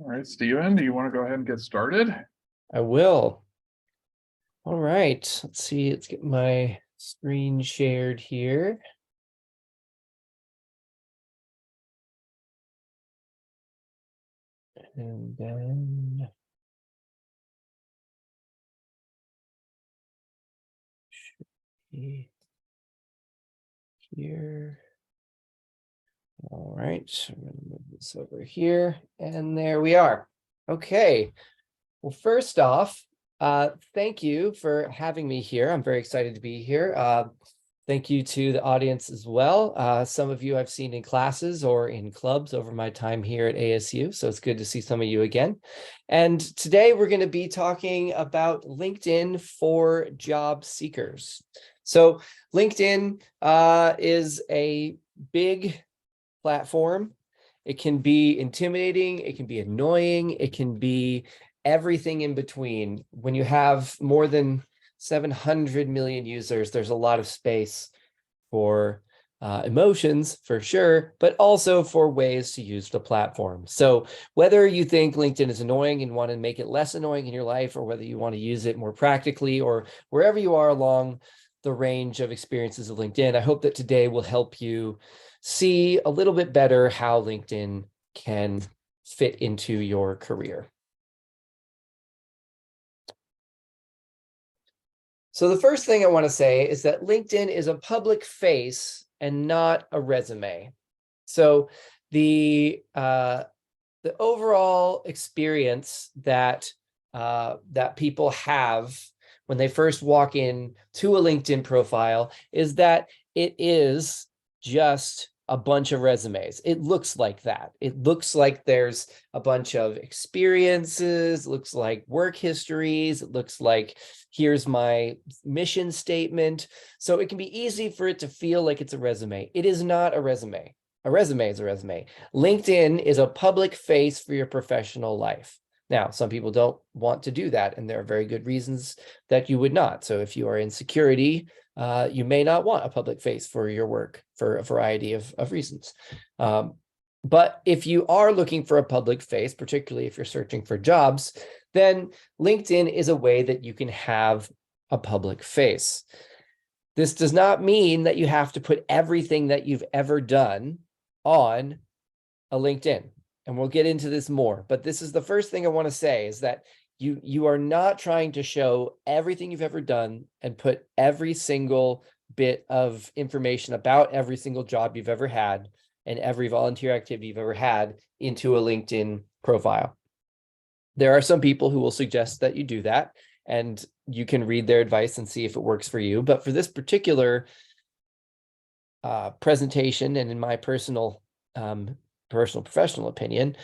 All right, Steven, do you want to go ahead and get started? I will. All right, let's see. Let's get my screen shared here. And then should be here. All right, I'm going to move this over here, and there we are. Okay. Well, first off, thank you for having me here. I'm very excited to be here. Thank you to the audience as well. Some of you I've seen in classes or in clubs over my time here at ASU, so it's good to see some of you again. And today we're going to be talking about LinkedIn for job seekers. So LinkedIn is a big platform. It can be intimidating, it can be annoying, it can be everything in between. When you have more than 700 million users, there's a lot of space for emotions, for sure, but also for ways to use the platform. So whether you think LinkedIn is annoying and want to make it less annoying in your life, or whether you want to use it more practically, or wherever you are along the range of experiences of LinkedIn, I hope that today will help you see a little bit better how LinkedIn can fit into your career. So the first thing I want to say is that LinkedIn is a public face and not a resume. So the overall experience that that people have when they first walk in to a LinkedIn profile is that it is just a bunch of resumes. It looks like that. It looks like there's a bunch of experiences, it looks like work histories, it looks like here's my mission statement. So it can be easy for it to feel like it's a resume. It is not a resume. A resume is a resume. LinkedIn is a public face for your professional life. Now, some people don't want to do that, and there are very good reasons that you would not. So if you are in security, you may not want a public face for your work for a variety of reasons. But if you are looking for a public face, particularly if you're searching for jobs, then LinkedIn is a way that you can have a public face. This does not mean that you have to put everything that you've ever done on a LinkedIn. And we'll get into this more, but this is the first thing I want to say is that you are not trying to show everything you've ever done and put every single bit of information about every single job you've ever had and every volunteer activity you've ever had into a LinkedIn profile. There are some people who will suggest that you do that, and you can read their advice and see if it works for you. But for this particular presentation, and in my personal professional opinion,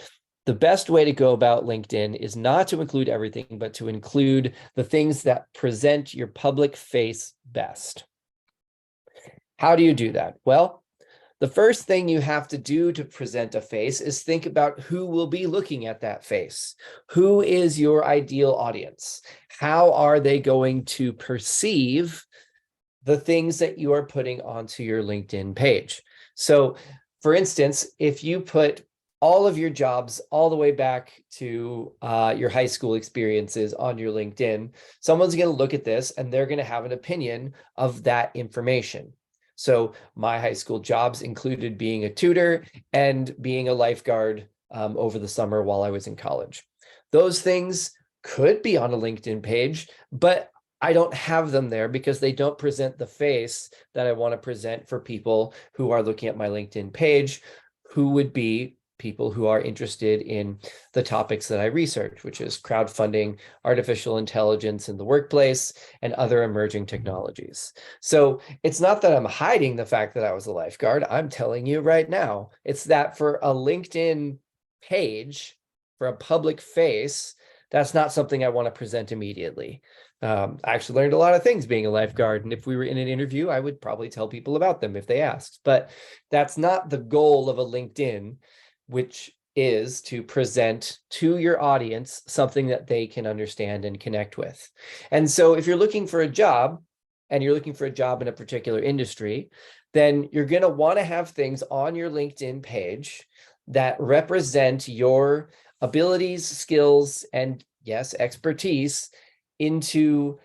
the best way to go about LinkedIn is not to include everything, but to include the things that present your public face best. How do you do that? Well, the first thing you have to do to present a face is think about who will be looking at that face. Who is your ideal audience? How are they going to perceive the things that you are putting onto your LinkedIn page? So, for instance, if you put all of your jobs all the way back to your high school experiences on your LinkedIn, someone's going to look at this and they're going to have an opinion of that information. So my high school jobs included being a tutor and being a lifeguard over the summer while I was in college. Those things could be on a LinkedIn page, but I don't have them there because they don't present the face that I want to present for people who are looking at my LinkedIn page, who would be people who are interested in the topics that I research, which is crowdfunding, artificial intelligence in the workplace, and other emerging technologies. So it's not that I'm hiding the fact that I was a lifeguard. I'm telling you right now, it's that for a LinkedIn page, for a public face, that's not something I want to present immediately. I actually learned a lot of things being a lifeguard. And if we were in an interview, I would probably tell people about them if they asked. But that's not the goal of a LinkedIn, which is to present to your audience something that they can understand and connect with. And so if you're looking for a job and you're looking for a job in a particular industry, then you're going to want to have things on your LinkedIn page that represent your abilities, skills, and yes, expertise into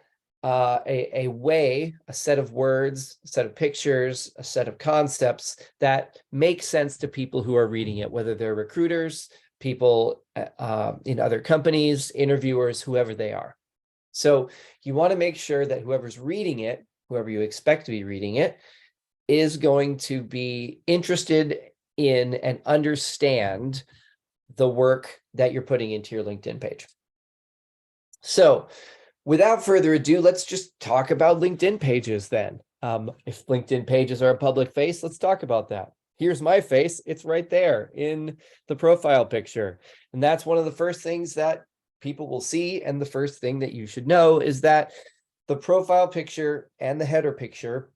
a way, a set of words, a set of pictures, a set of concepts that make sense to people who are reading it, whether they're recruiters, people in other companies, interviewers, whoever they are. So you want to make sure that whoever's reading it, whoever you expect to be reading it, is going to be interested in and understand the work that you're putting into your LinkedIn page. So without further ado, let's just talk about LinkedIn pages then. If LinkedIn pages are a public face, let's talk about that. Here's my face. It's right there in the profile picture. And that's one of the first things that people will see. And the first thing that you should know is that the profile picture and the header picture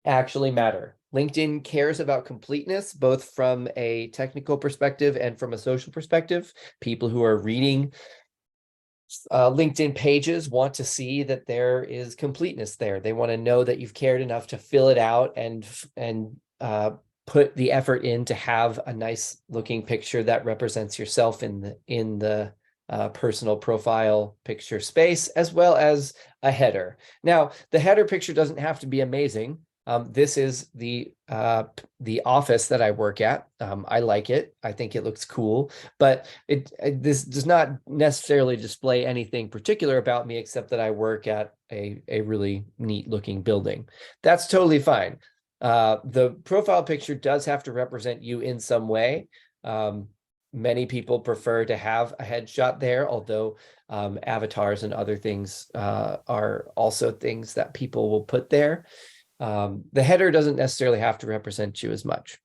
actually matter. LinkedIn cares about completeness, both from a technical perspective and from a social perspective. People who are reading LinkedIn pages want to see that there is completeness there. They want to know that you've cared enough to fill it out and put the effort in to have a nice looking picture that represents yourself in the personal profile picture space, as well as a header. Now, the header picture doesn't have to be amazing. This is the office that I work at. I like it. I think it looks cool, but this does not necessarily display anything particular about me, except that I work at a really neat looking building. That's totally fine. The profile picture does have to represent you in some way. Many people prefer to have a headshot there, although avatars and other things are also things that people will put there. The header doesn't necessarily have to represent you as much,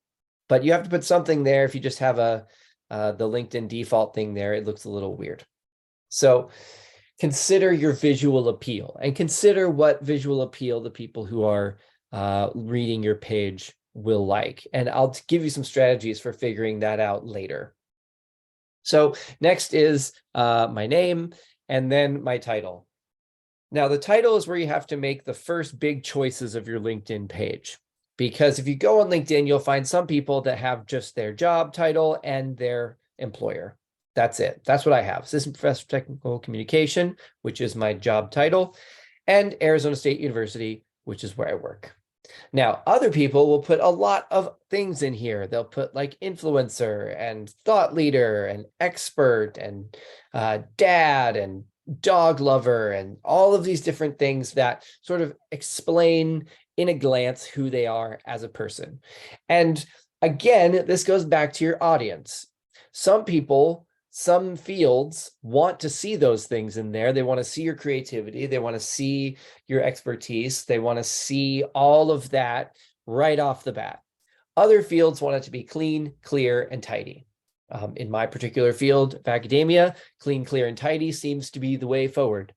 but you have to put something there. If you just have the LinkedIn default thing there, it looks a little weird. So consider your visual appeal and consider what visual appeal the people who are reading your page will like. And I'll give you some strategies for figuring that out later. So next is my name and then my title. Now, the title is where you have to make the first big choices of your LinkedIn page. Because if you go on LinkedIn, you'll find some people that have just their job title and their employer. That's it. That's what I have. Assistant Professor of Technical Communication, which is my job title, and Arizona State University, which is where I work. Now, other people will put a lot of things in here. They'll put like influencer and thought leader and expert and dad and dog lover and all of these different things that sort of explain in a glance who they are as a person. And again, this goes back to your audience. Some people, some fields want to see those things in there. They want to see your creativity. They want to see your expertise. They want to see all of that right off the bat. Other fields want it to be clean, clear, and tidy. In my particular field of academia, clean, clear, and tidy seems to be the way forward.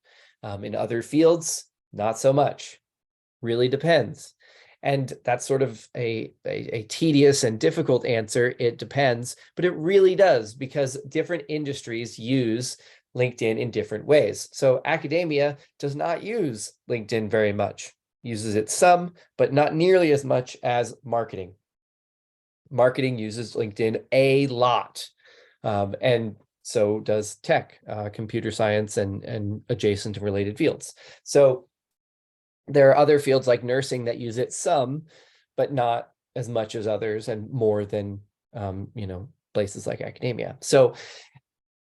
In other fields, not so much. Really depends. And that's sort of a tedious and difficult answer. It depends, but it really does, because different industries use LinkedIn in different ways. So academia does not use LinkedIn very much, uses it some, but not nearly as much as marketing. Marketing uses LinkedIn a lot. And so does tech, computer science, and adjacent and related fields. So there are other fields like nursing that use it some, but not as much as others, and more than places like academia. So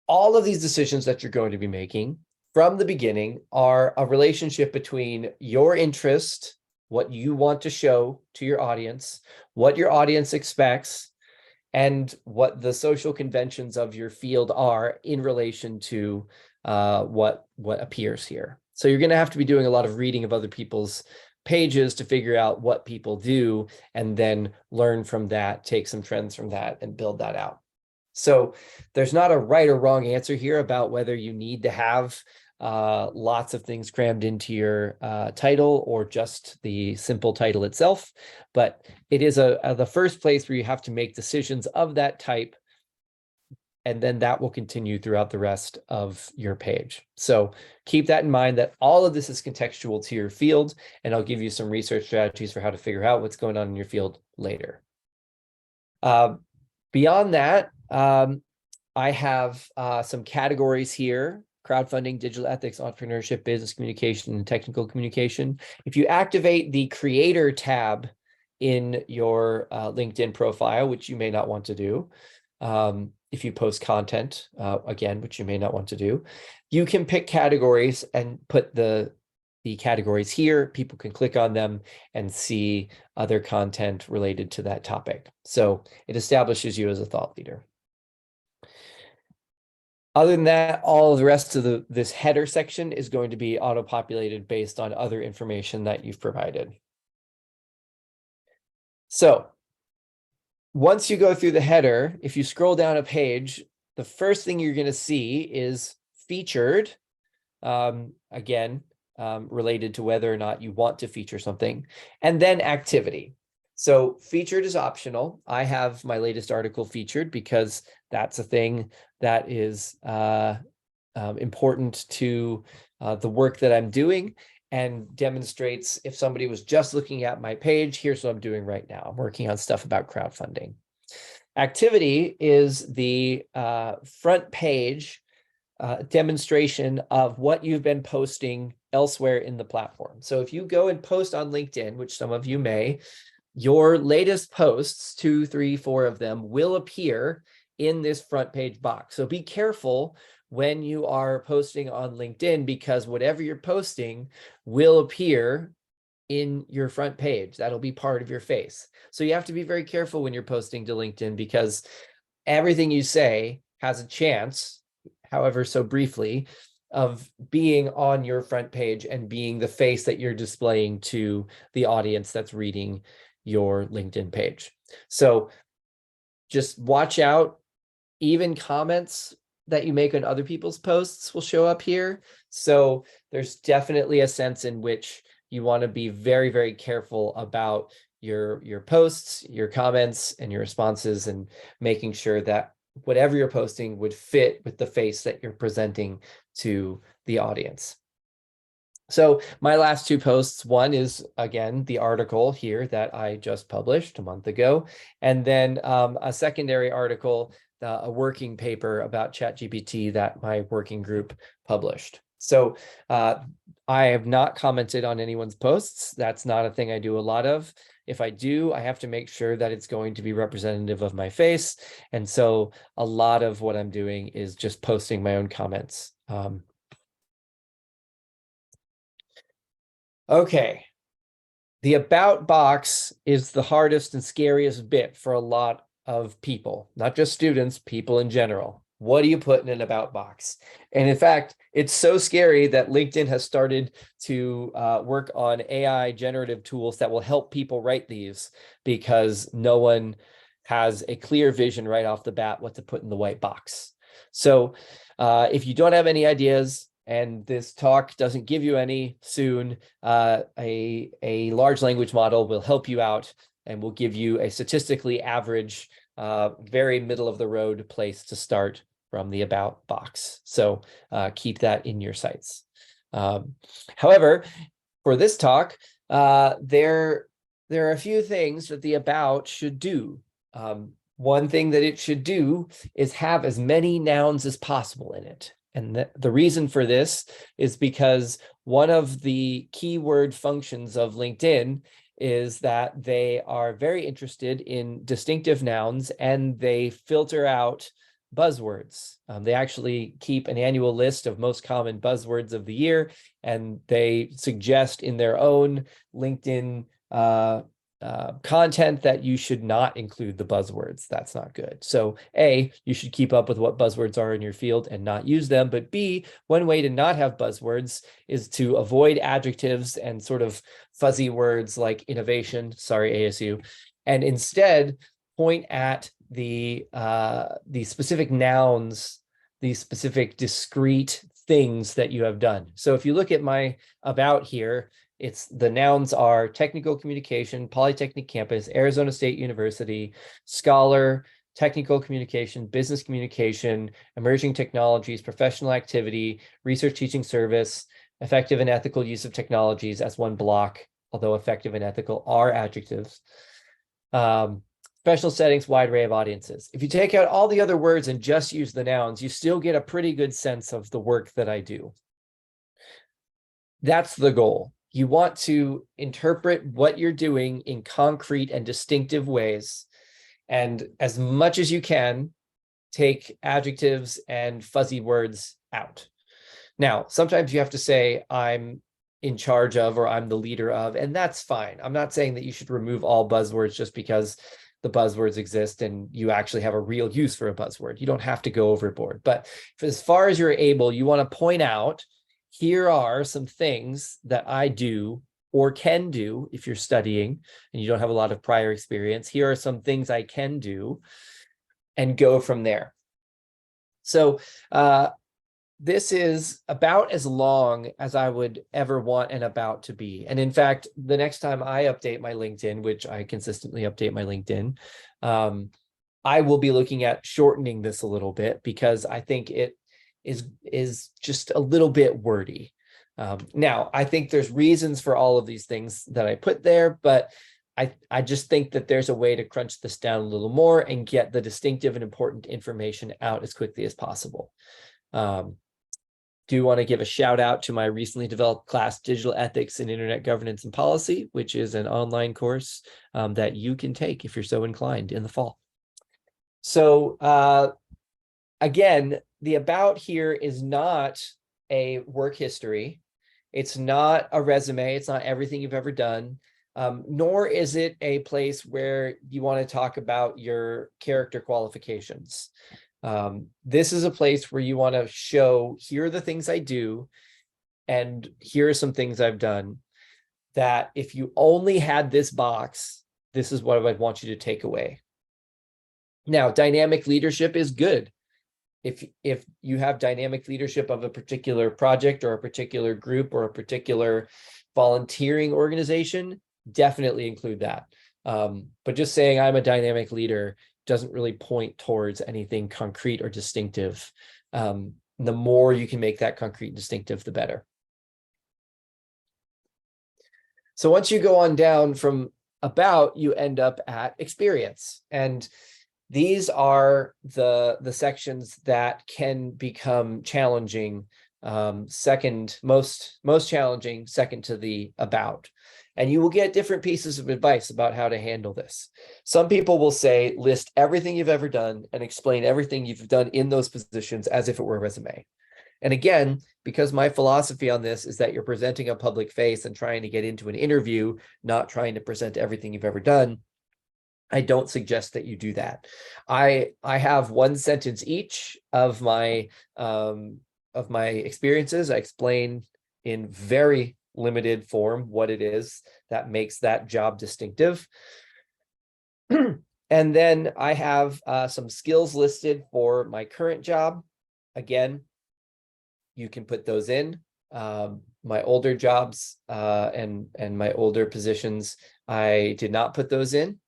all of these decisions that you're going to be making from the beginning are a relationship between your interest, what you want to show to your audience, what your audience expects, and what the social conventions of your field are in relation to what appears here. So you're going to have to be doing a lot of reading of other people's pages to figure out what people do, and then learn from that, take some trends from that, and build that out. So there's not a right or wrong answer here about whether you need to have lots of things crammed into your title, or just the simple title itself. But it is the first place where you have to make decisions of that type, and then that will continue throughout the rest of your page. So keep that in mind, that all of this is contextual to your field, and I'll give you some research strategies for how to figure out what's going on in your field later. Beyond that, I have some categories here: crowdfunding, digital ethics, entrepreneurship, business communication, and technical communication. If you activate the creator tab in your LinkedIn profile, which you may not want to do, if you post content, again, which you may not want to do, you can pick categories and put the categories here. People can click on them and see other content related to that topic. So it establishes you as a thought leader. Other than that, all of the rest of this header section is going to be auto-populated based on other information that you've provided. So once you go through the header, if you scroll down a page, the first thing you're going to see is featured, again, related to whether or not you want to feature something, and then activity. So featured is optional. I have my latest article featured because that's a thing that is important to the work that I'm doing, and demonstrates, if somebody was just looking at my page, here's what I'm doing right now. I'm working on stuff about crowdfunding. Activity is the front page demonstration of what you've been posting elsewhere in the platform. So if you go and post on LinkedIn, which some of you may, your latest posts, 2, 3, 4 of them, will appear in this front page box. So be careful when you are posting on LinkedIn, because whatever you're posting will appear in your front page. That'll be part of your face. So you have to be very careful when you're posting to LinkedIn, because everything you say has a chance, however so briefly, of being on your front page and being the face that you're displaying to the audience that's reading your LinkedIn page. So just watch out. Even comments that you make on other people's posts will show up here. So there's definitely a sense in which you want to be very, very careful about your posts, your comments, and your responses, and making sure that whatever you're posting would fit with the face that you're presenting to the audience. So my last 2 posts, one is, again, the article here that I just published a month ago, and then a secondary article, a working paper about ChatGPT that my working group published. So I have not commented on anyone's posts. That's not a thing I do a lot of. If I do, I have to make sure that it's going to be representative of my face. And so a lot of what I'm doing is just posting my own comments. Okay. The about box is the hardest and scariest bit for a lot of people, not just students, people in general. What do you put in an about box? And in fact, it's so scary that LinkedIn has started to work on AI generative tools that will help people write these, because no one has a clear vision right off the bat what to put in the white box. So if you don't have any ideas and this talk doesn't give you any soon, a large language model will help you out and will give you a statistically average, very middle of the road place to start from the about box. So keep that in your sights. However, for this talk, there are a few things that the about should do. One thing that it should do is have as many nouns as possible in it. And the reason for this is because one of the keyword functions of LinkedIn is that they are very interested in distinctive nouns and they filter out buzzwords. They actually keep an annual list of most common buzzwords of the year, and they suggest in their own LinkedIn content that you should not include the buzzwords. That's not good. So A, you should keep up with what buzzwords are in your field and not use them. But B, one way to not have buzzwords is to avoid adjectives and sort of fuzzy words like innovation, sorry, ASU, and instead point at the specific nouns, the specific discrete things that you have done. So if you look at my about here, it's the nouns are technical communication, Polytechnic campus, Arizona State University, scholar, technical communication, business communication, emerging technologies, professional activity, research teaching service, effective and ethical use of technologies as one block, although effective and ethical are adjectives. Special settings, wide array of audiences. If you take out all the other words and just use the nouns, you still get a pretty good sense of the work that I do. That's the goal. You want to interpret what you're doing in concrete and distinctive ways. And as much as you can, take adjectives and fuzzy words out. Now, sometimes you have to say, I'm in charge of, or I'm the leader of, and that's fine. I'm not saying that you should remove all buzzwords just because the buzzwords exist and you actually have a real use for a buzzword. You don't have to go overboard. But as far as you're able, you want to point out, here are some things that I do or can do if you're studying and you don't have a lot of prior experience. Here are some things I can do, and go from there. So this is about as long as I would ever want an about to be. And in fact, the next time I update my LinkedIn, which I consistently update my LinkedIn, I will be looking at shortening this a little bit because I think it is just a little bit wordy. Now, I think there's reasons for all of these things that I put there, but I just think that there's a way to crunch this down a little more and get the distinctive and important information out as quickly as possible. Do want to give a shout out to my recently developed class, Digital Ethics in Internet Governance and Policy, which is an online course that you can take if you're so inclined in the fall. So again, the about here is not a work history. It's not a resume. It's not everything you've ever done. Nor is it a place where you want to talk about your character qualifications. This is a place where you want to show, here are the things I do, and here are some things I've done, that if you only had this box, this is what I'd want you to take away. Now, dynamic leadership is good. If you have dynamic leadership of a particular project or a particular group or a particular volunteering organization, definitely include that. But just saying I'm a dynamic leader doesn't really point towards anything concrete or distinctive. The more you can make that concrete and distinctive, the better. So once you go on down from about, you end up at experience. And these are the sections that can become challenging, most challenging, second to the about. And you will get different pieces of advice about how to handle this. Some people will say, list everything you've ever done and explain everything you've done in those positions as if it were a resume. And again, because my philosophy on this is that you're presenting a public face and trying to get into an interview, not trying to present everything you've ever done, I don't suggest that you do that. I have one sentence each of my experiences. I explain in very limited form what it is that makes that job distinctive. And then I have some skills listed for my current job. Again, you can put those in. My older jobs and my older positions, I did not put those in.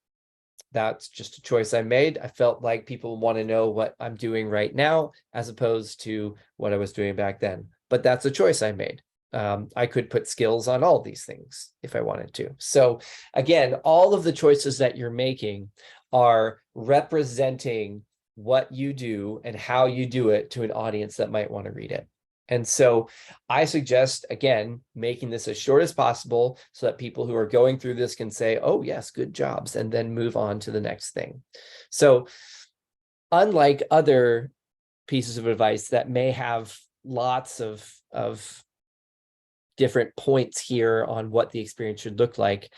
That's just a choice I made. I felt like people want to know what I'm doing right now, as opposed to what I was doing back then. But that's a choice I made. I could put skills on all these things if I wanted to. So again, all of the choices that you're making are representing what you do and how you do it to an audience that might want to read it. And so I suggest, again, making this as short as possible so that people who are going through this can say, oh, yes, good jobs, and then move on to the next thing. So unlike other pieces of advice that may have lots of different points here on what the experience should look like,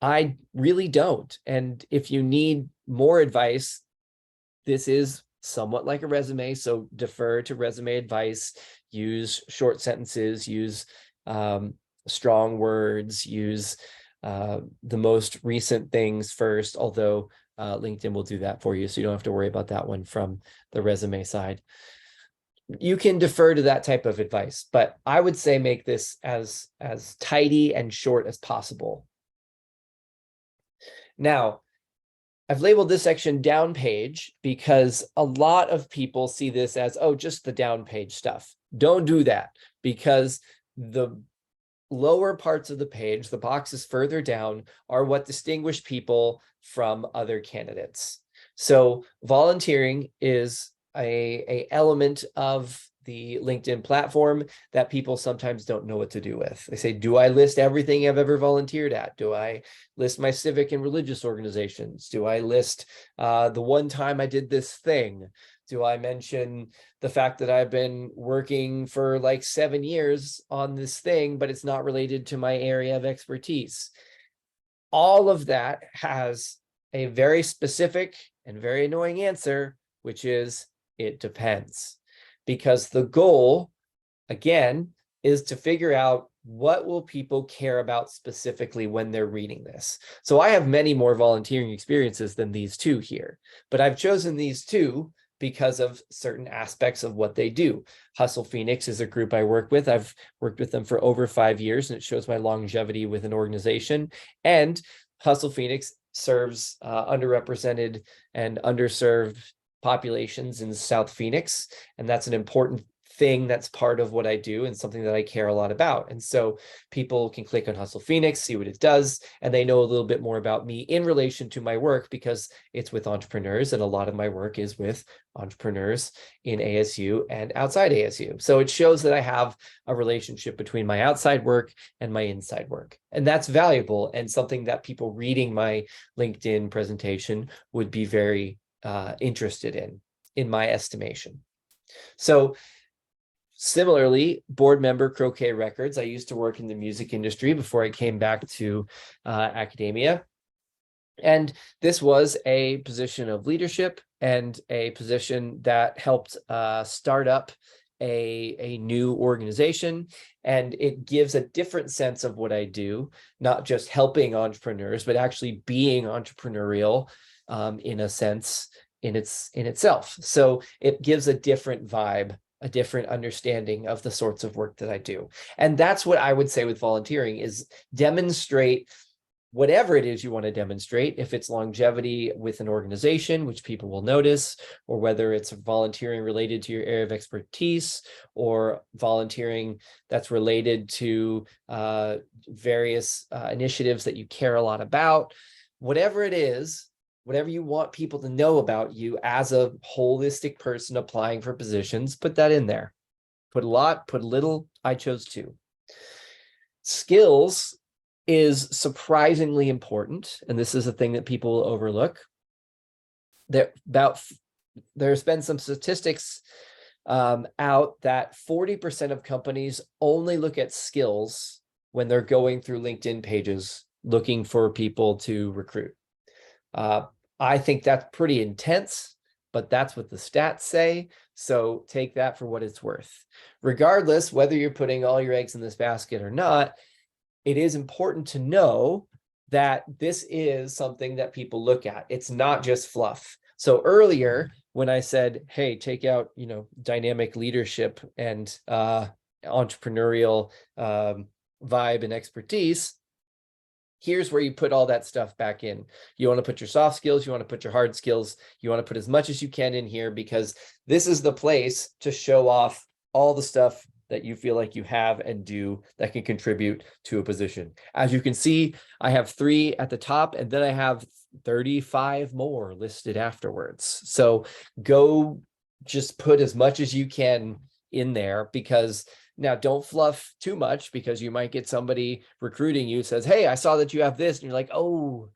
I really don't. And if you need more advice, this is somewhat like a resume, so defer to resume advice, use short sentences, use strong words, use the most recent things first, although LinkedIn will do that for you, so you don't have to worry about that one from the resume side. You can defer to that type of advice, but I would say make this as tidy and short as possible. Now, I've labeled this section down page because a lot of people see this as, oh, just the down page stuff. Don't do that, because the lower parts of the page, the boxes further down, are what distinguish people from other candidates. So volunteering is a element of the LinkedIn platform that people sometimes don't know what to do with. They say, do I list everything I've ever volunteered at? Do I list my civic and religious organizations? Do I list the one time I did this thing? Do I mention the fact that I've been working for like 7 years on this thing, but it's not related to my area of expertise? All of that has a very specific and very annoying answer, which is it depends. Because the goal, again, is to figure out what will people care about specifically when they're reading this. So I have many more volunteering experiences than these two here, but I've chosen these two because of certain aspects of what they do. Hustle Phoenix is a group I work with. I've worked with them for over 5 years, and it shows my longevity with an organization. And Hustle Phoenix serves underrepresented and underserved populations in South Phoenix, and that's an important thing that's part of what I do and something that I care a lot about. And so people can click on Hustle Phoenix, see what it does, and they know a little bit more about me in relation to my work, because it's with entrepreneurs, and a lot of my work is with entrepreneurs in ASU and outside ASU. So it shows that I have a relationship between my outside work and my inside work. And that's valuable, and something that people reading my LinkedIn presentation would be very interested in my estimation. So similarly, board member Croquet Records. I used to work in the music industry before I came back to academia. And this was a position of leadership and a position that helped start up a new organization. And it gives a different sense of what I do, not just helping entrepreneurs, but actually being entrepreneurial in a sense in itself. So it gives a different vibe, a different understanding of the sorts of work that I do. And that's what I would say with volunteering is demonstrate whatever it is you want to demonstrate, if it's longevity with an organization, which people will notice, or whether it's volunteering related to your area of expertise, or volunteering that's related to various initiatives that you care a lot about. Whatever it is, whatever you want people to know about you as a holistic person applying for positions, put that in there. Put a lot, put a little. I chose 2. Skills is surprisingly important, and this is a thing that people will overlook. There's been some statistics out that 40% of companies only look at skills when they're going through LinkedIn pages looking for people to recruit. I think that's pretty intense, but that's what the stats say. So take that for what it's worth. Regardless, whether you're putting all your eggs in this basket or not, it is important to know that this is something that people look at. It's not just fluff. So earlier, when I said, hey, take out, dynamic leadership and entrepreneurial vibe and expertise, here's where you put all that stuff back in. You want to put your soft skills, you want to put your hard skills, you want to put as much as you can in here, because this is the place to show off all the stuff that you feel like you have and do that can contribute to a position. As you can see, I have 3 at the top, and then I have 35 more listed afterwards. So go just put as much as you can in there, because now don't fluff too much, because you might get somebody recruiting you says, hey, I saw that you have this. And you're like, oh,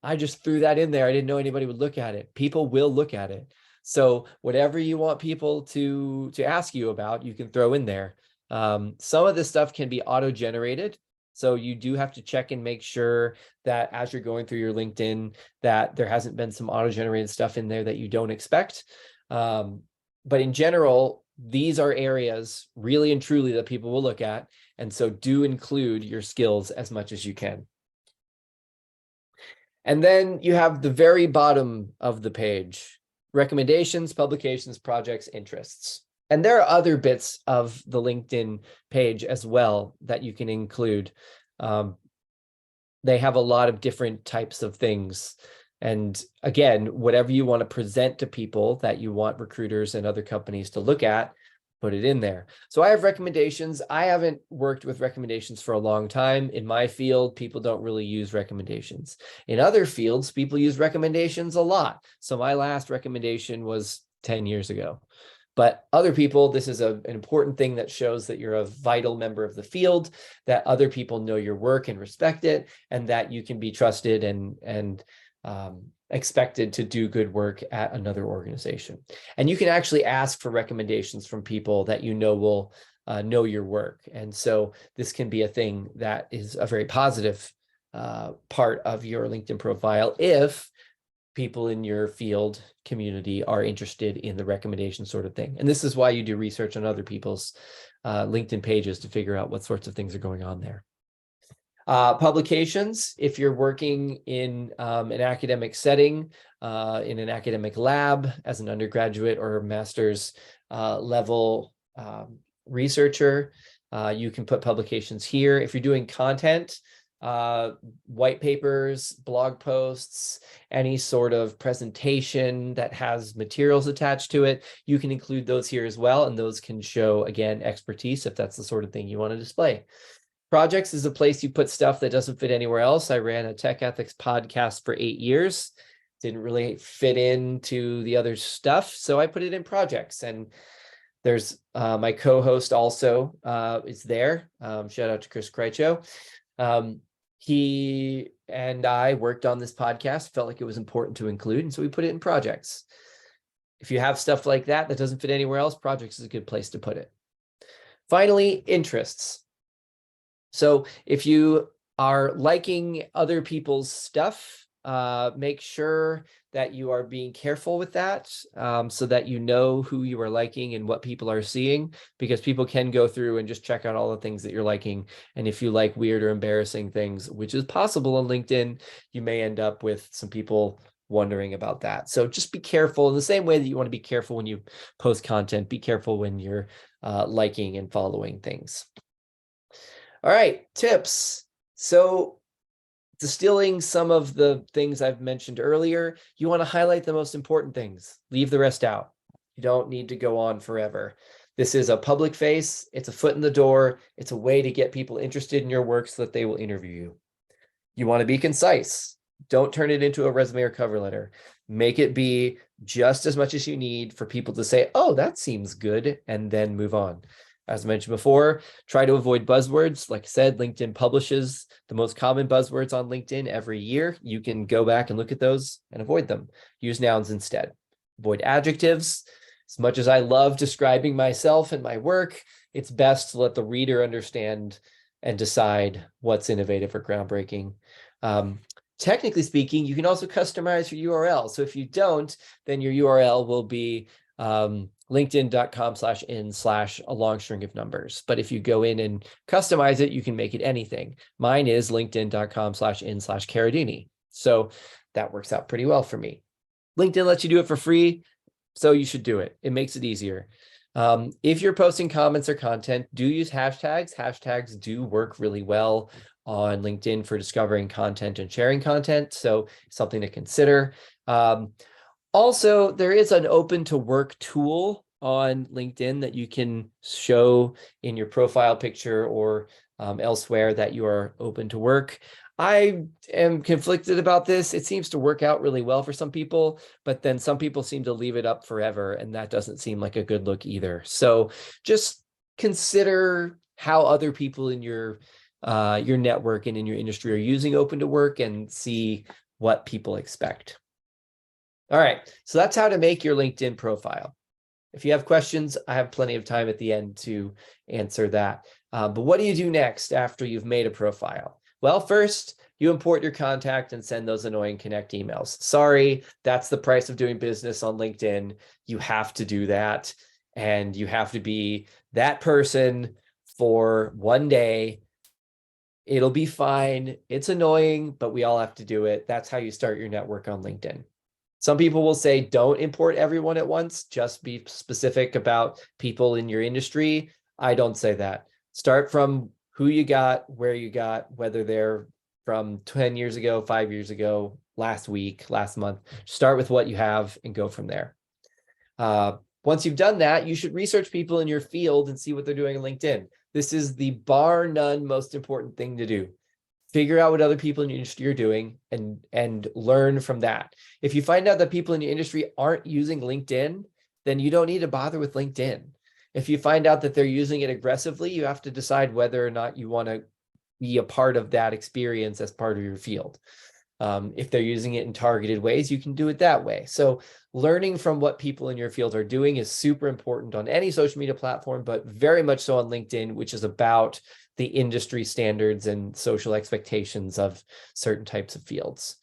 I just threw that in there. I didn't know anybody would look at it. People will look at it. So whatever you want people to ask you about, you can throw in there. Some of this stuff can be auto-generated. So you do have to check and make sure that as you're going through your LinkedIn, that there hasn't been some auto-generated stuff in there that you don't expect. But in general, these are areas really and truly that people will look at. And so do include your skills as much as you can. And then you have the very bottom of the page, recommendations, publications, projects, interests. And there are other bits of the LinkedIn page as well that you can include. They have a lot of different types of things. And again, whatever you want to present to people that you want recruiters and other companies to look at, put it in there. So I have recommendations. I haven't worked with recommendations for a long time. In my field, people don't really use recommendations. In other fields, people use recommendations a lot. So my last recommendation was 10 years ago. But other people, this is an important thing that shows that you're a vital member of the field, that other people know your work and respect it, and that you can be trusted and expected to do good work at another organization. And you can actually ask for recommendations from people that you know will know your work. And so this can be a thing that is a very positive part of your LinkedIn profile if people in your field community are interested in the recommendation sort of thing. And this is why you do research on other people's LinkedIn pages to figure out what sorts of things are going on there. Publications, if you're working in an academic setting, in an academic lab as an undergraduate or master's level researcher, you can put publications here. If you're doing content, white papers, blog posts, any sort of presentation that has materials attached to it, you can include those here as well. And those can show, again, expertise if that's the sort of thing you want to display. Projects is a place you put stuff that doesn't fit anywhere else. I ran a tech ethics podcast for 8 years. Didn't really fit into the other stuff, so I put it in projects. And there's my co-host also is there. Shout out to Chris Krycho. He and I worked on this podcast, felt like it was important to include, and so we put it in projects. If you have stuff like that that doesn't fit anywhere else, projects is a good place to put it. Finally, interests. So if you are liking other people's stuff, make sure that you are being careful with that, so that you know who you are liking and what people are seeing, because people can go through and just check out all the things that you're liking. And if you like weird or embarrassing things, which is possible on LinkedIn, you may end up with some people wondering about that. So just be careful in the same way that you want to be careful when you post content. Be careful when you're liking and following things. All right, tips. So distilling some of the things I've mentioned earlier, you want to highlight the most important things. Leave the rest out. You don't need to go on forever. This is a public face. It's a foot in the door. It's a way to get people interested in your work so that they will interview you. You want to be concise. Don't turn it into a resume or cover letter. Make it be just as much as you need for people to say, oh, that seems good, and then move on. As I mentioned before, try to avoid buzzwords. Like I said, LinkedIn publishes the most common buzzwords on LinkedIn every year. You can go back and look at those and avoid them. Use nouns instead. Avoid adjectives. As much as I love describing myself and my work, it's best to let the reader understand and decide what's innovative or groundbreaking. Technically speaking, you can also customize your URL. So if you don't, then your URL will be linkedin.com/in/ a long string of numbers. But if you go in and customize it, you can make it anything. Mine is linkedin.com/in/Carradini. So that works out pretty well for me. LinkedIn lets you do it for free. So you should do it. It makes it easier. If you're posting comments or content, do use hashtags. Hashtags do work really well on LinkedIn for discovering content and sharing content. So something to consider. Also, there is an open to work tool on LinkedIn that you can show in your profile picture or elsewhere that you are open to work. I am conflicted about this. It seems to work out really well for some people, but then some people seem to leave it up forever, and that doesn't seem like a good look either. So just consider how other people in your network and in your industry are using open to work and see what people expect. All right, so that's how to make your LinkedIn profile. If you have questions, I have plenty of time at the end to answer that. But what do you do next after you've made a profile? Well, first, you import your contact and send those annoying connect emails. Sorry, that's the price of doing business on LinkedIn. You have to do that. And you have to be that person for one day. It'll be fine. It's annoying, but we all have to do it. That's how you start your network on LinkedIn. Some people will say, don't import everyone at once. Just be specific about people in your industry. I don't say that. Start from who you got, where you got, whether they're from 10 years ago, 5 years ago, last week, last month. Start with what you have and go from there. Once you've done that, you should research people in your field and see what they're doing on LinkedIn. This is the bar none most important thing to do. Figure out what other people in your industry are doing and learn from that. If you find out that people in your industry aren't using LinkedIn, then you don't need to bother with LinkedIn. If you find out that they're using it aggressively, you have to decide whether or not you want to be a part of that experience as part of your field. If they're using it in targeted ways, you can do it that way. So learning from what people in your field are doing is super important on any social media platform, but very much so on LinkedIn, which is about the industry standards and social expectations of certain types of fields.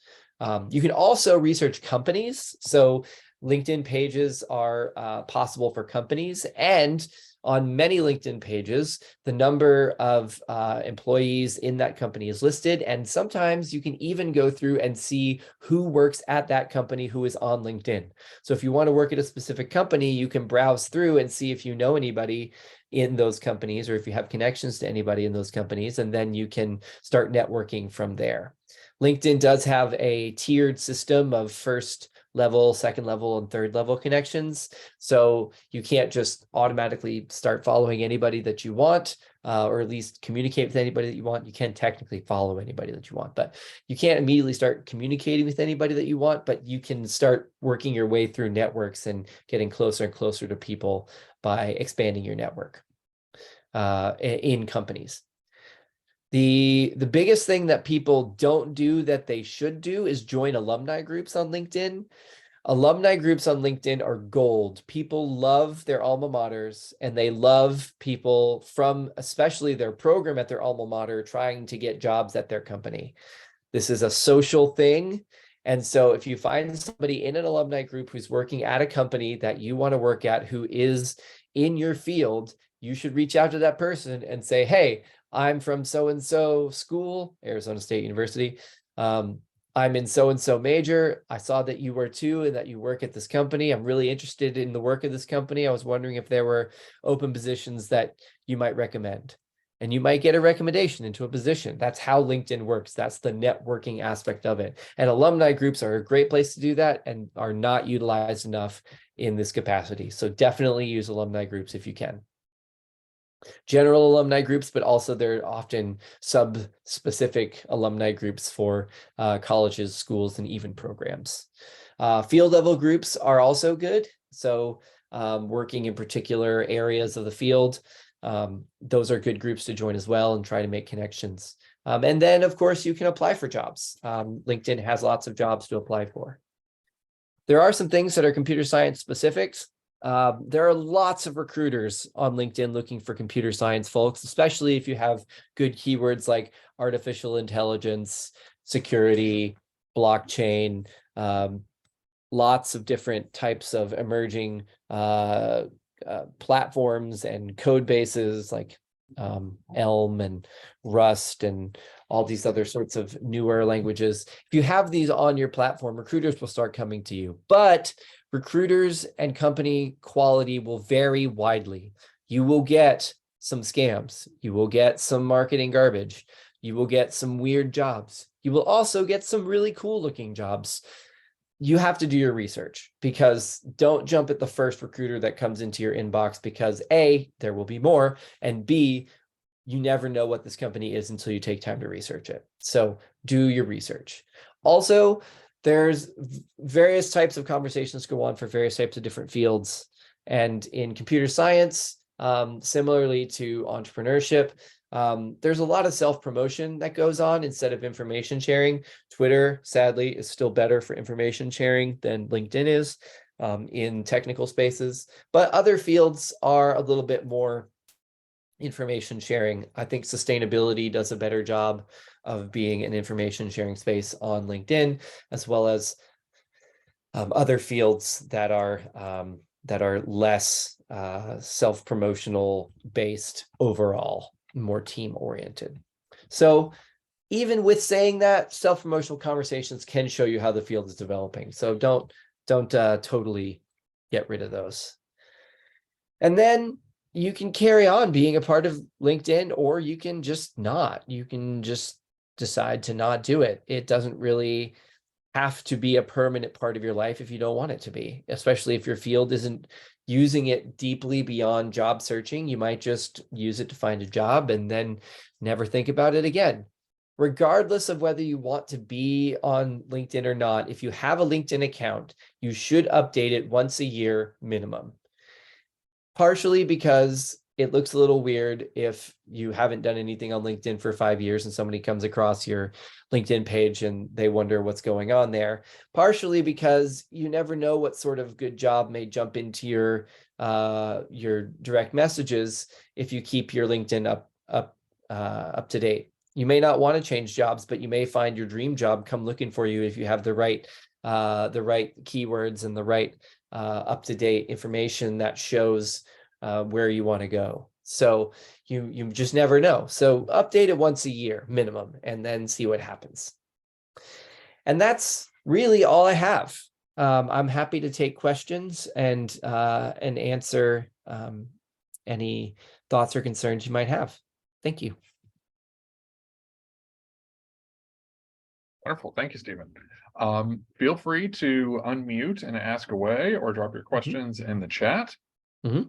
You can also research companies. So LinkedIn pages are possible for companies, and on many LinkedIn pages, the number of employees in that company is listed. And sometimes you can even go through and see who works at that company who is on LinkedIn. So if you want to work at a specific company, you can browse through and see if you know anybody in those companies or if you have connections to anybody in those companies, and then you can start networking from there. LinkedIn does have a tiered system of first level, second level, and third level connections. So you can't just automatically start following anybody that you want, or at least communicate with anybody that you want. You can technically follow anybody that you want, but you can't immediately start communicating with anybody that you want, but you can start working your way through networks and getting closer and closer to people by expanding your network in companies. The biggest thing that people don't do that they should do is join alumni groups on LinkedIn. Alumni groups on LinkedIn are gold. People love their alma maters, and they love people from especially their program at their alma mater trying to get jobs at their company. This is a social thing. And so if you find somebody in an alumni group who's working at a company that you want to work at, who is in your field, you should reach out to that person and say, hey, I'm from so-and-so school, Arizona State University. I'm in so-and-so major. I saw that you were too, and that you work at this company. I'm really interested in the work of this company. I was wondering if there were open positions that you might recommend. And you might get a recommendation into a position. That's how LinkedIn works. That's the networking aspect of it. And alumni groups are a great place to do that and are not utilized enough in this capacity. So definitely use alumni groups if you can. General alumni groups, but also there are often sub-specific alumni groups for colleges, schools, and even programs. Field level groups are also good. So working in particular areas of the field, those are good groups to join as well and try to make connections. And then, of course, you can apply for jobs. LinkedIn has lots of jobs to apply for. There are some things that are computer science specifics. There are lots of recruiters on LinkedIn looking for computer science folks, especially if you have good keywords like artificial intelligence, security, blockchain, lots of different types of emerging platforms and code bases like Elm and Rust and all these other sorts of newer languages. If you have these on your platform, recruiters will start coming to you, but recruiters and company quality will vary widely. You will get some scams. You will get some marketing garbage. You will get some weird jobs. You will also get some really cool looking jobs. You have to do your research, because don't jump at the first recruiter that comes into your inbox, because A, there will be more, and B, you never know what this company is until you take time to research it. So do your research. Also, there's various types of conversations go on for various types of different fields. And in computer science, similarly to entrepreneurship, there's a lot of self-promotion that goes on instead of information sharing. Twitter, sadly, is still better for information sharing than LinkedIn is in technical spaces. But other fields are a little bit more information sharing. I think sustainability does a better job of being an information sharing space on LinkedIn, as well as other fields that are less self-promotional based overall, more team oriented. So even with saying that, self-promotional conversations can show you how the field is developing. So don't totally get rid of those. And then you can carry on being a part of LinkedIn, or you can just not. You can just decide to not do it. It doesn't really have to be a permanent part of your life if you don't want it to be, especially if your field isn't using it deeply beyond job searching. You might just use it to find a job and then never think about it again. Regardless of whether you want to be on LinkedIn or not, if you have a LinkedIn account, you should update it once a year minimum. Partially because it looks a little weird if you haven't done anything on LinkedIn for 5 years and somebody comes across your LinkedIn page and they wonder what's going on there. Partially because you never know what sort of good job may jump into your direct messages if you keep your LinkedIn up to date. You may not want to change jobs, but you may find your dream job come looking for you if you have the right keywords and the right up-to-date information that shows where you want to go. So you just never know. So update it once a year minimum, and then see what happens. And that's really all I have. I'm happy to take questions and answer any thoughts or concerns you might have. Thank you. Wonderful. Thank you, Stephen. Feel free to unmute and ask away, or drop your questions in the chat. Mm-hmm.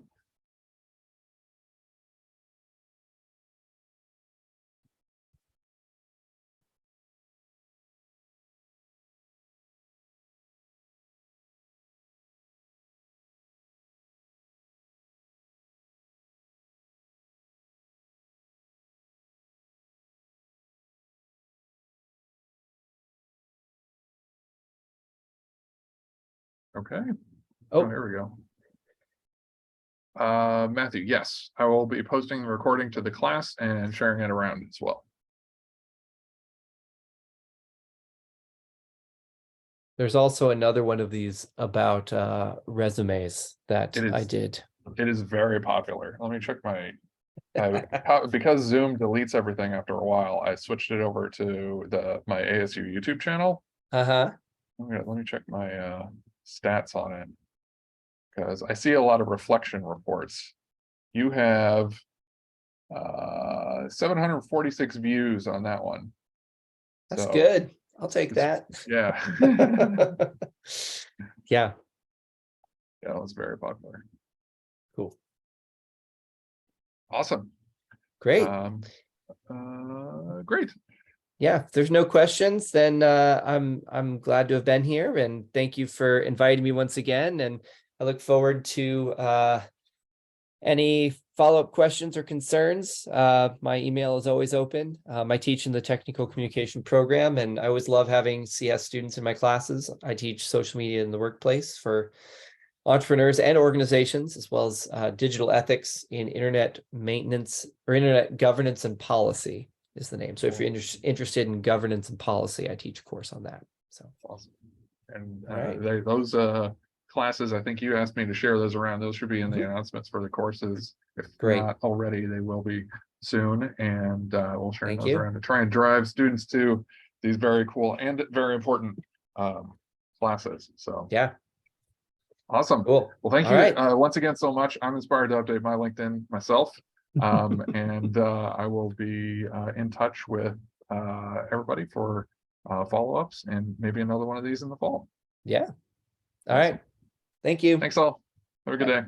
Okay. Oh, Here we go. Matthew, yes, I will be posting the recording to the class and sharing it around as well. there's also another one of these about resumes that I did. It is very popular. Let me check my because Zoom deletes everything after a while. I switched it over to my ASU YouTube channel. Uh-huh. Let me check my stats on it, because I see a lot of reflection reports. You have 746 views on that one. That's So, good. I'll take that. Yeah. Yeah. Yeah, it was very popular. Cool. Awesome. Great. Great. Yeah, if there's no questions, then I'm glad to have been here, and thank you for inviting me once again. And I look forward to any follow-up questions or concerns. My email is always open. I teach in the technical communication program, and I always love having CS students in my classes. I teach social media in the workplace for entrepreneurs and organizations, as well as digital ethics in internet maintenance, or internet governance and policy is the name. So if you're interested in governance and policy, I teach a course on that. So awesome. And right. those classes, I think you asked me to share those around. Those should be in the announcements for the courses. If Great. not already, they will be soon, and we'll share Thank those you. around to try and drive students to these very cool and very important classes. So Yeah, awesome. cool. Well, thank All you right. once again so much. I'm inspired to update my LinkedIn myself. And I will be in touch with everybody for follow-ups and maybe another one of these in the fall. Yeah. All Awesome. right. Thank you. Thanks all. Have a good Bye. day.